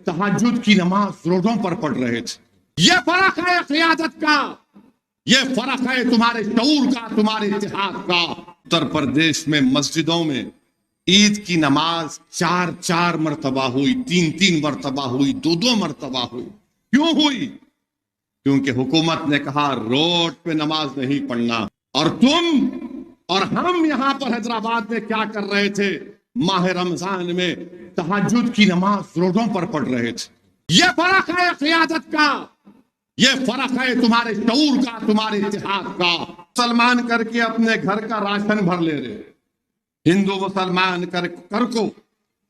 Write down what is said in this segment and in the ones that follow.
तहज्जुद की नमाज रोडों पर पढ़ रहे थे। ये फर्क है क़ियादत का, ये फर्क है तुम्हारे शऊर का, तुम्हारे इत्तेहाद का। उत्तर प्रदेश में मस्जिदों में ईद की नमाज 4-4 मरतबा हुई, 3-3 मरतबा हुई, 2-2 मरतबा हुई। क्यों हुई? क्योंकि हुकूमत ने कहा रोड पे नमाज नहीं पढ़ना। और तुम और हम यहां पर हैदराबाद में क्या कर रहे थे? माह रमजान में तहज्जुद की नमाज रोडों पर पढ़ रहे थे। ये फर्क है क़ियादत का, ये फर्क है तुम्हारे शऊर का, तुम्हारे इत्तेहाद का। मुसलमान करके अपने घर का राशन भर ले रहे, हिंदू मुसलमान कर को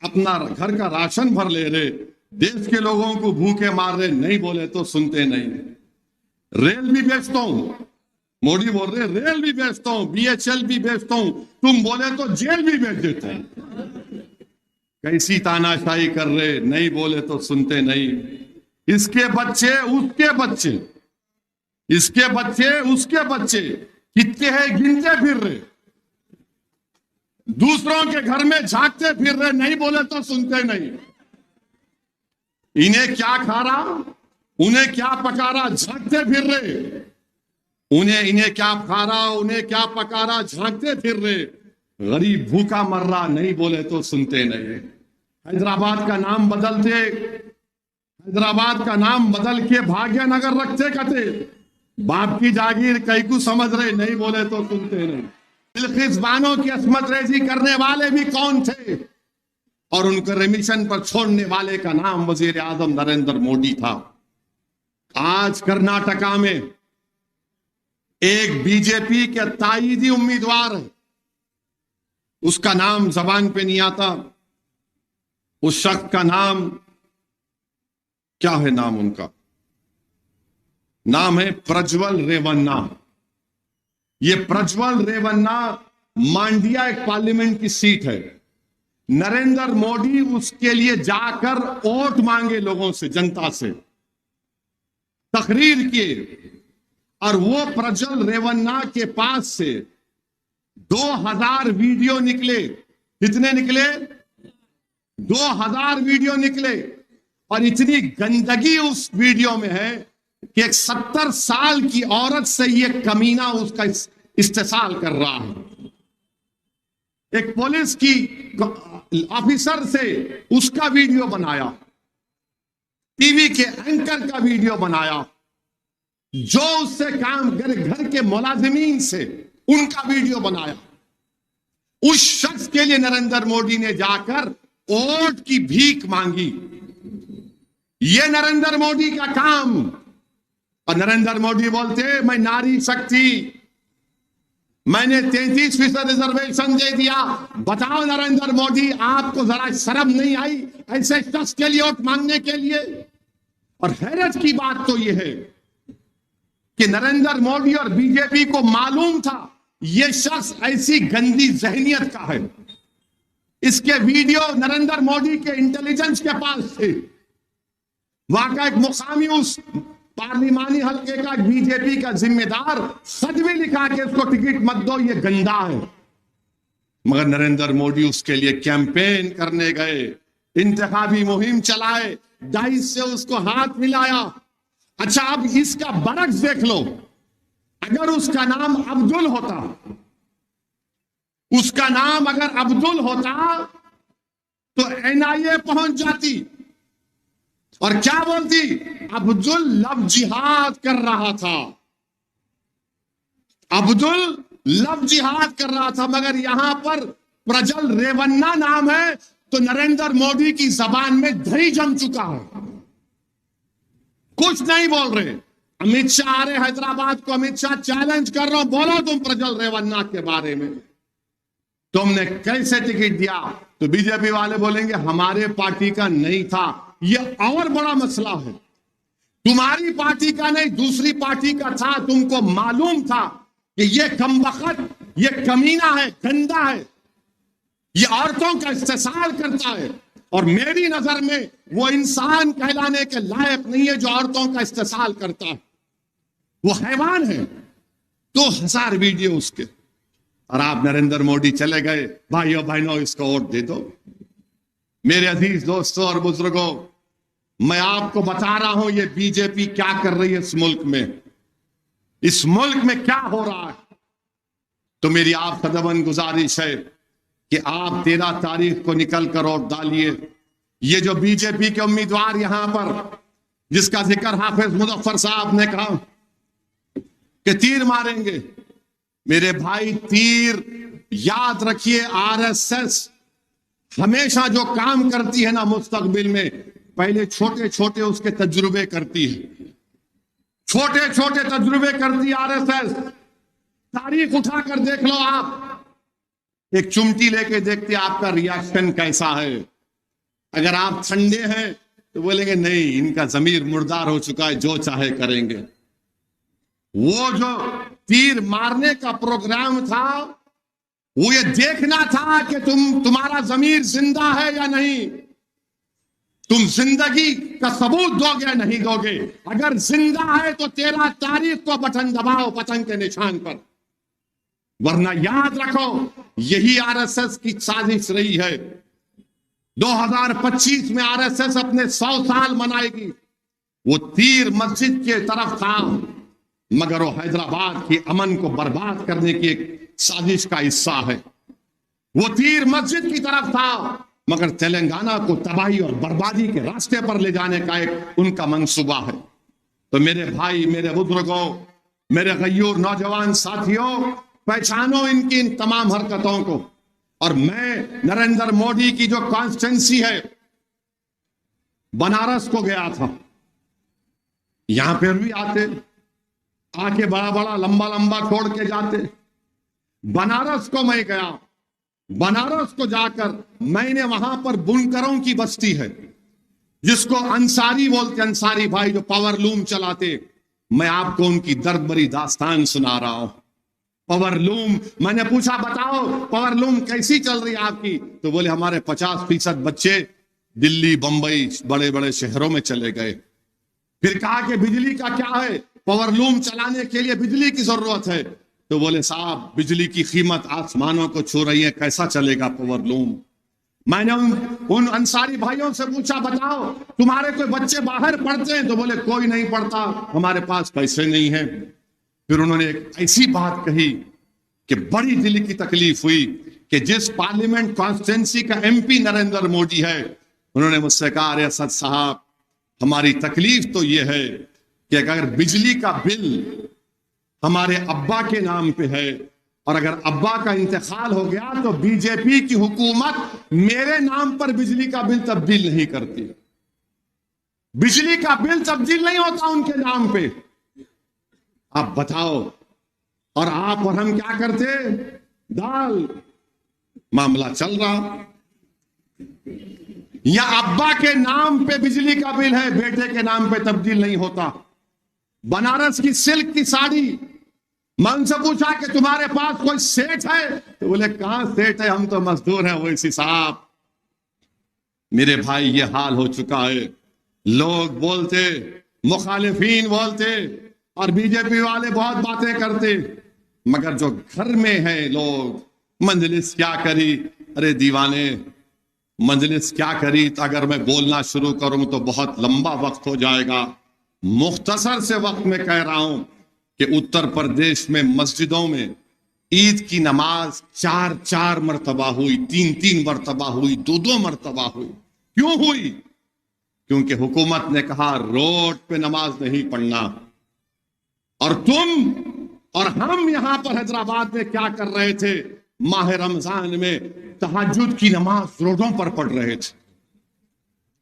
अपना घर का राशन भर ले रहे, देश के लोगों को भूखे मार रहे, नहीं बोले तो सुनते नहीं। रेल भी बेचता हूं, मोदी बोल रहे रेल भी बेचता हूं, BHL भी बेचता हूं, तुम बोले तो जेल भी बेच देते हैं। कैसी तानाशाही कर रहे, नहीं बोले तो सुनते नहीं। इसके बच्चे उसके बच्चे, इसके बच्चे उसके बच्चे, कितने हैं गिनते फिर रहे, दूसरों के घर में झांकते फिर रहे, नहीं बोले तो सुनते नहीं। इन्हें क्या खा रहा, उन्हें क्या पका रहा, झांकते फिर रहे। इन्हें क्या खा रहा, उन्हें क्या पका रहा, झांकते फिर रहे। गरीब भूखा मर रहा, नहीं बोले तो सुनते नहीं। हैदराबाद का नाम बदलते, हैदराबाद का नाम बदल के भाग्यनगर रखते कहते, बाप की जागीर कैकू समझ रहे, नहीं बोले तो सुनते नहीं। बिल्किस बानो की असमत रेजी करने वाले भी कौन थे? और उनको रिमिशन पर छोड़ने वाले का नाम वजीर आजम नरेंद्र मोदी था। आज कर्नाटका में एक बीजेपी के ताईदी उम्मीदवार है, उसका नाम जबान पे नहीं आता। उस शख्स का नाम क्या है? नाम उनका नाम है प्रज्वल रेवन्ना। ये प्रज्वल रेवन्ना मांडिया एक पार्लियामेंट की सीट है। नरेंद्र मोदी उसके लिए जाकर वोट मांगे लोगों से, जनता से तकरीर किए, और वो प्रज्वल रेवन्ना के पास से 2000 वीडियो निकले। कितने निकले? 2000 वीडियो निकले। और इतनी गंदगी उस वीडियो में है कि एक 70 साल की औरत से ये कमीना उसका इस्तेसाल कर रहा है। एक पुलिस की ऑफिसर से उसका वीडियो बनाया, टीवी के एंकर का वीडियो बनाया, जो उससे काम करे घर के मुलाजिमीन से उनका वीडियो बनाया। उस शख्स के लिए नरेंद्र मोदी ने जाकर वोट की भीख मांगी। ये नरेंद्र मोदी का काम। और नरेंद्र मोदी बोलते मैं नारी शक्ति, मैंने 33% रिजर्वेशन दे दिया। बताओ नरेंद्र मोदी, आपको जरा शर्म नहीं आई ऐसे शख्स के लिए वोट मांगने के लिए? और हैरत की बात तो यह है कि नरेंद्र मोदी और बीजेपी को मालूम था यह शख्स ऐसी गंदी जहनियत का है। इसके वीडियो नरेंद्र मोदी के इंटेलिजेंस के पास थे। वहां का एक मुकामी उस पार्लिमानी हल्के का बीजेपी का जिम्मेदार सच में लिखा के उसको टिकट मत दो, ये गंदा है। मगर नरेंद्र मोदी उसके लिए कैंपेन करने गए, इंतखाबी मुहिम चलाए, डाइस से उसको हाथ मिलाया। अच्छा, अब इसका बरक्स देख लो। अगर उसका नाम अब्दुल होता, उसका नाम अगर अब्दुल होता तो NIA पहुंच जाती और क्या बोलती? अब्दुल लव जिहाद कर रहा था, अब्दुल लव जिहाद कर रहा था। मगर यहां पर प्रज्वल रेवन्ना नाम है तो नरेंद्र मोदी की जबान में दही जम चुका है, कुछ नहीं बोल रहे। अमित शाह आ रहे हैदराबाद को, अमित शाह चैलेंज कर रहा हूं, बोलो तुम प्रज्वल रेवन्ना के बारे में, तुमने कैसे टिकट दिया? तो बीजेपी वाले बोलेंगे हमारे पार्टी का नहीं था। यह और बड़ा मसला है, तुम्हारी पार्टी का नहीं, दूसरी पार्टी का था। तुमको मालूम था कि यह कमबख्त, यह कमीना है, गंदा है, यह औरतों का इस्तेसाल करता है। और मेरी नजर में वो इंसान कहलाने के लायक नहीं है जो औरतों का इस्तेसाल करता है, वो हैवान है। 2000 वीडियो उसके, और आप नरेंद्र मोदी चले गए, भाइयों बहनों इसको वोट दे दो। मेरे अजीज दोस्तों और बुजुर्गों, मैं आपको बता रहा हूं ये बीजेपी क्या कर रही है इस मुल्क में, इस मुल्क में क्या हो रहा है। तो मेरी आप सदबन गुजारिश है कि आप 13 तारीख को निकल कर वोट डालिए। ये जो बीजेपी के उम्मीदवार यहां पर, जिसका जिक्र हाफिज मुजफ्फर साहब ने कहा कि तीर मारेंगे, मेरे भाई तीर याद रखिए, आरएसएस हमेशा जो काम करती है ना मुस्तकबिल में, पहले छोटे छोटे उसके तजुर्बे करती है, छोटे छोटे तजुर्बे करती है आरएसएस। तारीख उठाकर देख लो आप, एक चिमटी लेके देखते आपका रिएक्शन कैसा है। अगर आप ठंडे हैं तो बोलेंगे नहीं, इनका जमीर मुर्दार हो चुका है, जो चाहे करेंगे। वो जो तीर मारने का प्रोग्राम था, वो ये देखना था कि तुम्हारा जमीर जिंदा है या नहीं, तुम जिंदगी का सबूत दोगे या नहीं दोगे। अगर जिंदा है तो 13 तारीख को बटन दबाओ पतंग के निशान पर, वरना याद रखो यही आरएसएस की साजिश रही है। 2025 में आरएसएस अपने 100 साल मनाएगी। वो तीर मस्जिद के तरफ था, मगर वो हैदराबाद के अमन को बर्बाद करने की एक साजिश का हिस्सा है। वो तीर मस्जिद की तरफ था, मगर तेलंगाना को तबाही और बर्बादी के रास्ते पर ले जाने का एक उनका मंसूबा है। तो मेरे भाई, मेरे बुजुर्गों, मेरे गयूर नौजवान साथियों, पहचानो इनकी इन तमाम हरकतों को। और मैं नरेंद्र मोदी की जो कॉन्स्टिट्यूंसी है, बनारस को गया था, यहां पर भी आते, आके बड़ा बड़ा लंबा लंबा छोड़ के जाते। बनारस को मैं गया, बनारस को जाकर मैंने वहां पर बुनकरों की बस्ती है, जिसको अंसारी बोलते, अंसारी भाई जो पावर लूम चलाते। मैं आपको उनकी दर्द भरी दास्तान सुना रहा हूं। पावर लूम, मैंने पूछा बताओ पावर लूम कैसी चल रही है आपकी, तो बोले हमारे 50% बच्चे दिल्ली, बंबई, बड़े बड़े शहरों में चले गए। फिर कहा कि बिजली का क्या है, पावर लूम चलाने के लिए बिजली की जरूरत है, तो बोले साहब बिजली की कीमत आसमानों को छू रही है, कैसा चलेगा पावर लूम। मैंने उन अंसारी भाइयों से पूछा बताओ तुम्हारे कोई बच्चे बाहर पढ़ते हैं, तो बोले कोई नहीं पढ़ता, हमारे पास पैसे नहीं है। फिर उन्होंने एक ऐसी बात कही कि बड़ी दिल की तकलीफ हुई कि जिस पार्लियामेंट कॉन्स्टिट्यूंसी का एमपी नरेंद्र मोदी है, उन्होंने मुझसे कहा अरे असद साहब, हमारी तकलीफ तो ये है कि अगर बिजली का बिल हमारे अब्बा के नाम पे है और अगर अब्बा का इंतकाल हो गया तो बीजेपी की हुकूमत मेरे नाम पर बिजली का बिल तब्दील नहीं करती, बिजली का बिल तब्दील नहीं होता उनके नाम पे। आप बताओ, और आप और हम क्या करते, दाल मामला चल रहा, या अब्बा के नाम पे बिजली का बिल है, बेटे के नाम पे तब्दील नहीं होता। बनारस की सिल्क की साड़ी, मैं उनसे पूछा कि तुम्हारे पास कोई सेठ है, तो बोले कहां सेठ है, हम तो मजदूर हैं वैसी साहब। मेरे भाई ये हाल हो चुका है। लोग बोलते, मुखालिफीन बोलते और बीजेपी वाले बहुत बातें करते, मगर जो घर में है लोग, मंजलिस क्या करी, अरे दीवाने मंजलिस क्या करी, तो अगर मैं बोलना शुरू करूं तो बहुत लंबा वक्त हो जाएगा। मुख्तसर से वक्त में कह रहा हूं कि उत्तर प्रदेश में मस्जिदों में ईद की नमाज 4-4 मरतबा हुई, 3-3 मरतबा हुई, 2-2 मरतबा हुई। क्यों हुई? क्योंकि हुकूमत ने कहा रोड पे नमाज नहीं पढ़ना। और तुम और हम यहां पर हैदराबाद में क्या कर रहे थे, माह रमजान में तहज्जुद की नमाज रोडों पर पढ़ रहे थे,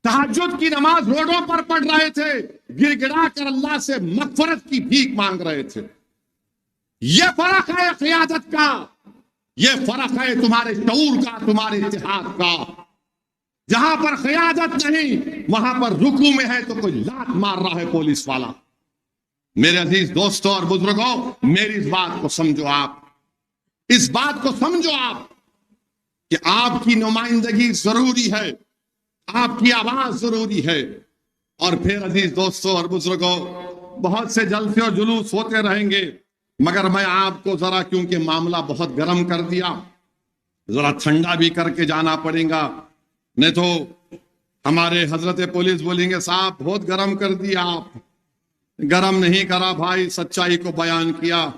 तहज्जुद की नमाज रोडों पर पढ़ रहे थे, गिड़गिड़ा कर अल्लाह से मगफरत की भीख मांग रहे थे। यह फर्क है क़ियादत का, यह फर्क है तुम्हारे शऊर का, तुम्हारे इत्तेहाद का। जहां पर क़ियादत नहीं, वहां पर रुकू में है तो कोई लात मार रहा है पुलिस वाला। मेरे अजीज दोस्तों और बुजुर्गों, मेरी इस बात को समझो, आप इस बात को समझो आप कि आपकी नुमाइंदगी जरूरी है, आपकी आवाज जरूरी है। और फिर अजीज दोस्तों और बुजुर्गों, बहुत से जलसे और जुलूस होते रहेंगे, मगर मैं आपको जरा, क्योंकि मामला बहुत गर्म कर दिया, जरा ठंडा भी करके जाना पड़ेगा, नहीं तो हमारे हजरत पुलिस बोलेंगे साहब बहुत गरम कर दिया आप। गरम नहीं करा भाई, सच्चाई को बयान किया।